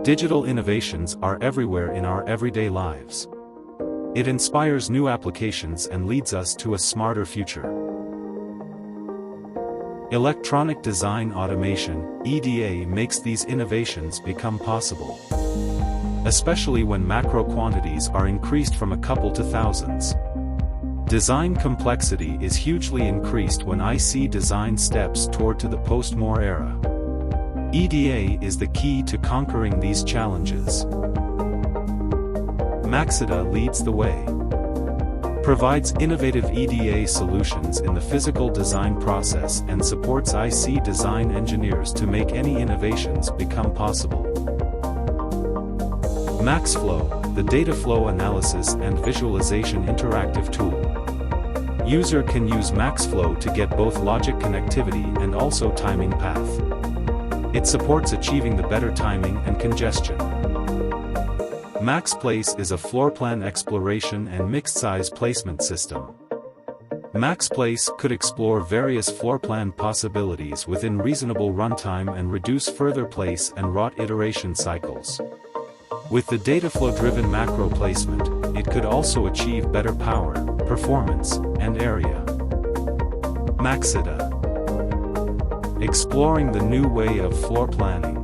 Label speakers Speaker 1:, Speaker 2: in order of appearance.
Speaker 1: Digital innovations are everywhere in our everyday lives. It inspires new applications and leads us to a smarter future. Electronic design automation, EDA, makes these innovations become possible. Especially when macro quantities are increased from a couple to thousands. Design complexity is hugely increased when IC design steps toward to the post-Moore era. EDA is the key to conquering these challenges. Maxeda leads the way. Provides innovative EDA solutions in the physical design process and supports IC design engineers to make any innovations become possible. MaxFlow, the data flow analysis and visualization interactive tool. User can use MaxFlow to get both logic connectivity and also timing path. It supports achieving the better timing and congestion. MaxPlace is a floorplan exploration and mixed-size placement system. MaxPlace could explore various floorplan possibilities within reasonable runtime and reduce further place and route iteration cycles. With the Dataflow-Driven Macro Placement, it could also achieve better power, performance, and area. Maxeda. Exploring the new way of floor planning.